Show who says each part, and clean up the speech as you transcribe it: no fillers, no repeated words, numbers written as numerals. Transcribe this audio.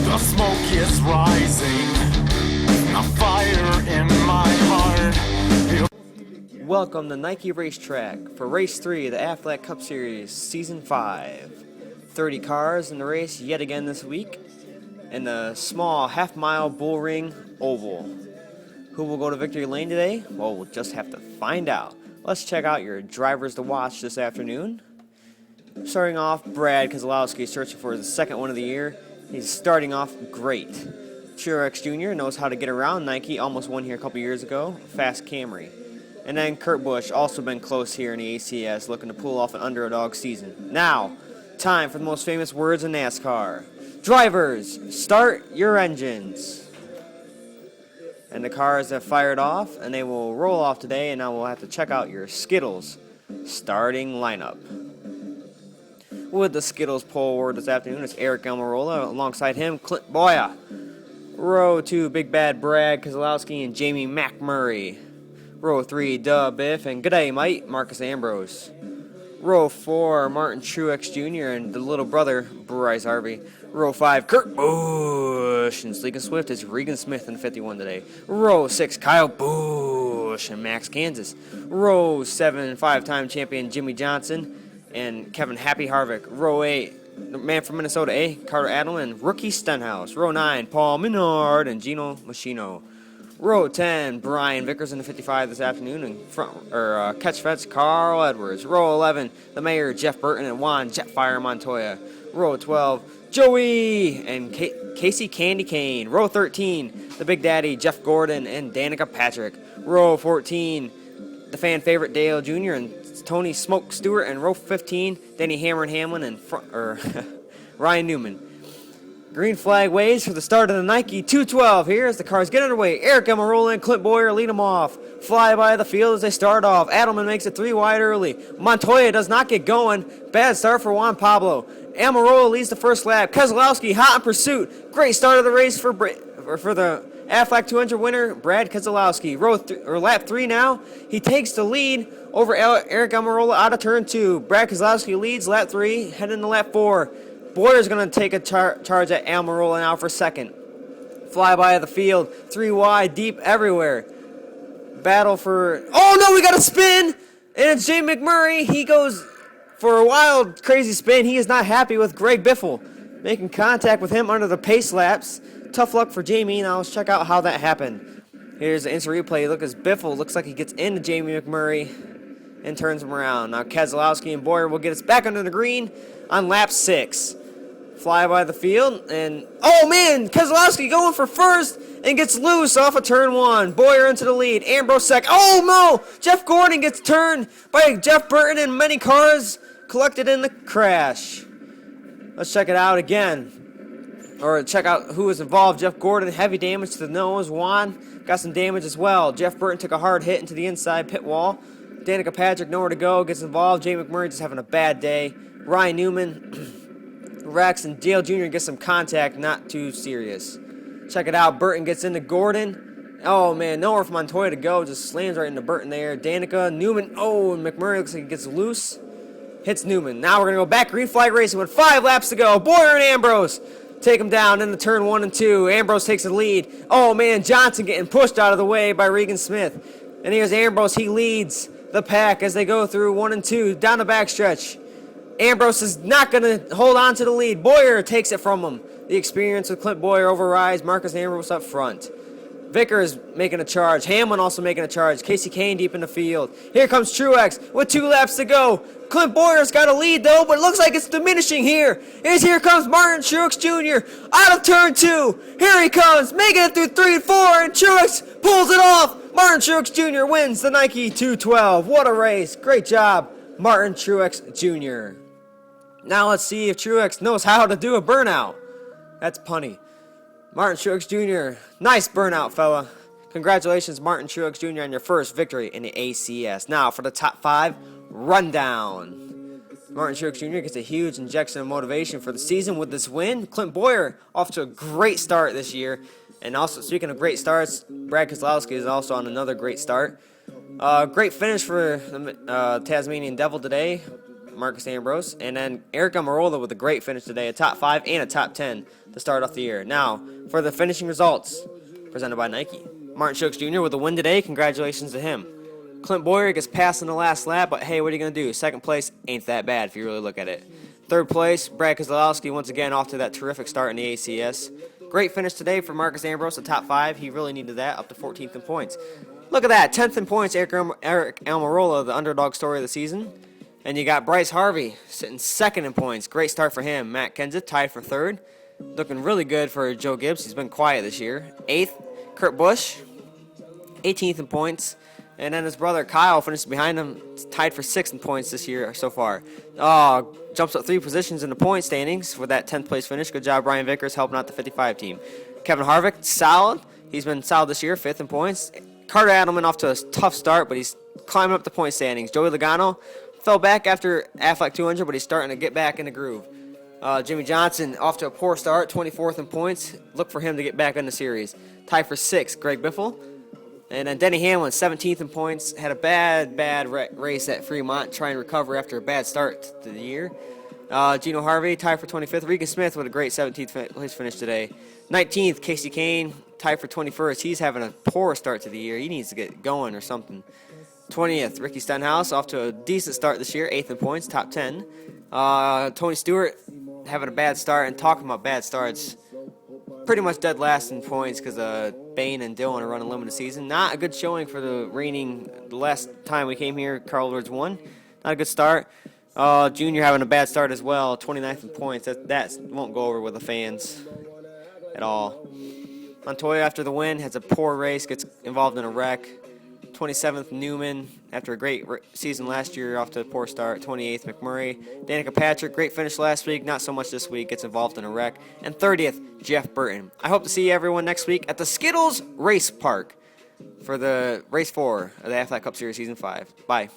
Speaker 1: The smoke is rising, a fire in my heart.
Speaker 2: Welcome to Nike Racetrack for Race 3 of the Aflac Cup Series, Season 5. 30 cars in the race yet again this week in the small half-mile bull ring oval. Who will go to victory lane today? Well, we'll just have to find out. Let's check out your drivers to watch this afternoon. Starting off, Brad Keselowski searching for his second one of the year. He's starting off great. Truex Jr. knows how to get around Nike, almost won here a couple years ago. Fast Camry. And then Kurt Busch, also been close here in the ACS, looking to pull off an underdog season. Now, time for the most famous words in NASCAR. Drivers, start your engines. And the cars have fired off, and they will roll off today, and now we'll have to check out your Skittles starting lineup. With the Skittles pole award this afternoon, it's Eric Almirola. Alongside him, Clint Boya. Row 2, Big Bad Brad Keselowski and Jamie McMurray. Row 3, Duh Biff and G'day Mike, Marcus Ambrose. Row 4, Martin Truex Jr. and the little brother, Bryce Harvey. Row 5, Kurt Busch and Sleek and Swift is Regan Smith in 51 today. Row 6, Kyle Busch and Max Kansas. Row 7, 5-time champion Jimmy Johnson and Kevin Happy Harvick. Row 8, the man from Minnesota, Carter Adel and Rookie Stenhouse. Row 9, Paul Menard and Gino Machino. Row 10, Brian Vickers in the 55 this afternoon, and catch vets Carl Edwards. Row 11, the mayor Jeff Burton and Juan Jetfire Montoya. Row 12, Joey and Casey Candy Cane. Row 13, the Big Daddy Jeff Gordon and Danica Patrick. Row 14, the fan favorite Dale Jr. and Tony Smoke Stewart. And row 15, Danny Hammer and Hamlin and Ryan Newman. Green flag waves for the start of the Nike 212 here as the cars get underway. Eric Almirola and Clint Boyer lead them off. Fly by the field as they start off. Adelman makes it 3 wide early. Montoya does not get going. Bad start for Juan Pablo. Almirola leads the first lap. Keselowski hot in pursuit. Great start of the race for the Aflac 200 winner, Brad Keselowski. Lap 3 now. He takes the lead over Eric Almirola out of turn 2. Brad Keselowski leads lap 3, heading into lap 4. Boyer's going to take a charge at Almirola now for second. Fly by the field, 3 wide, deep everywhere. Battle for... Oh no, we got a spin! And it's Jamie McMurray. He goes for a wild, crazy spin. He is not happy with Greg Biffle making contact with him under the pace laps. Tough luck for Jamie. Now let's check out how that happened. Here's the instant replay. Look as Biffle looks like he gets into Jamie McMurray and turns him around. Now Keselowski and Boyer will get us back under the green on lap 6. Fly by the field, and oh man, Keselowski going for first and gets loose off of turn 1. Boyer into the lead. Ambrose sec. Oh no! Jeff Gordon gets turned by Jeff Burton and many cars collected in the crash. Let's check it out again. Or check out who was involved. Jeff Gordon, heavy damage to the nose. Juan got some damage as well. Jeff Burton took a hard hit into the inside pit wall. Danica Patrick nowhere to go, gets involved. Jamie McMurray just having a bad day. Ryan Newman Rex and Dale Jr. get some contact, not too serious. Check it out. Burton gets into Gordon. Oh, man, nowhere for Montoya to go. Just slams right into Burton there. Danica, Newman. Oh, and McMurray looks like he gets loose. Hits Newman. Now we're going to go back. Green flag racing with 5 laps to go. Boyer and Ambrose take him down in the turn 1 and 2. Ambrose takes the lead. Oh, man, Johnson getting pushed out of the way by Regan Smith. And here's Ambrose. He leads the pack as they go through 1 and 2 down the backstretch. Ambrose is not going to hold on to the lead. Boyer takes it from him. The experience with Clint Boyer overrides Marcus Ambrose up front. Vickers making a charge. Hamlin also making a charge. Casey Kane deep in the field. Here comes Truex with 2 laps to go. Clint Boyer's got a lead though, but it looks like it's diminishing here. Here comes Martin Truex Jr. out of turn 2. Here he comes, making it through 3 and 4, and Truex pulls it off. Martin Truex Jr. wins the Nike 212. What a race. Great job, Martin Truex Jr. Now let's see if Truex knows how to do a burnout. That's punny. Martin Truex Jr., nice burnout, fella. Congratulations, Martin Truex Jr., on your first victory in the ACS. Now for the top 5 rundown. Martin Truex Jr. gets a huge injection of motivation for the season with this win. Clint Boyer off to a great start this year. And also, speaking of great starts, Brad Keselowski is also on another great start. Great finish for the Tasmanian Devil today. Marcus Ambrose. And then Eric Almirola with a great finish today, a top 5 and a top 10 to start off the year. Now, for the finishing results, presented by Nike. Martin Shokes Jr. with a win today. Congratulations to him. Clint Boyer gets passed in the last lap, but hey, what are you going to do? Second place ain't that bad if you really look at it. Third place, Brad Keselowski once again off to that terrific start in the ACS. Great finish today for Marcus Ambrose, the top 5. He really needed that, up to 14th in points. Look at that, 10th in points, Eric Almirola, the underdog story of the season. And you got Bryce Harvey sitting 2nd in points. Great start for him. Matt Kenseth tied for 3rd. Looking really good for Joe Gibbs. He's been quiet this year. 8th, Kurt Busch, 18th in points. And then his brother Kyle finished behind him, tied for 6th in points this year so far. Jumps up 3 positions in the point standings with that 10th place finish. Good job, Brian Vickers, helping out the 55 team. Kevin Harvick, solid. He's been solid this year, 5th in points. Carter Adelman off to a tough start, but he's climbing up the point standings. Joey Logano fell back after Affleck 200, but he's starting to get back in the groove. Jimmy Johnson off to a poor start, 24th in points. Look for him to get back in the series. Tied for 6th, Greg Biffle. And then Denny Hamlin, 17th in points, had a bad race at Fremont, trying to recover after a bad start to the year. Gino Harvey tied for 25th. Regan Smith with a great 17th place finish today. 19th, Casey Kane tied for 21st. He's having a poor start to the year. He needs to get going or something. 20th, Ricky Stenhouse off to a decent start this year, 8th in points, top 10. Tony Stewart having a bad start, and talking about bad starts, pretty much dead last in points because Bain and Dillon are running limited season. Not a good showing for the last time we came here, Carl Edwards won. Not a good start. Junior having a bad start as well, 29th in points. That won't go over with the fans at all. Montoya, after the win, has a poor race, gets involved in a wreck. 27th, Newman, after a great season last year, off to a poor start. 28th, McMurray. Danica Patrick, great finish last week, not so much this week, gets involved in a wreck. And 30th, Jeff Burton. I hope to see everyone next week at the Skittles Race Park for the Race 4 of the Affleck Cup Series Season 5. Bye.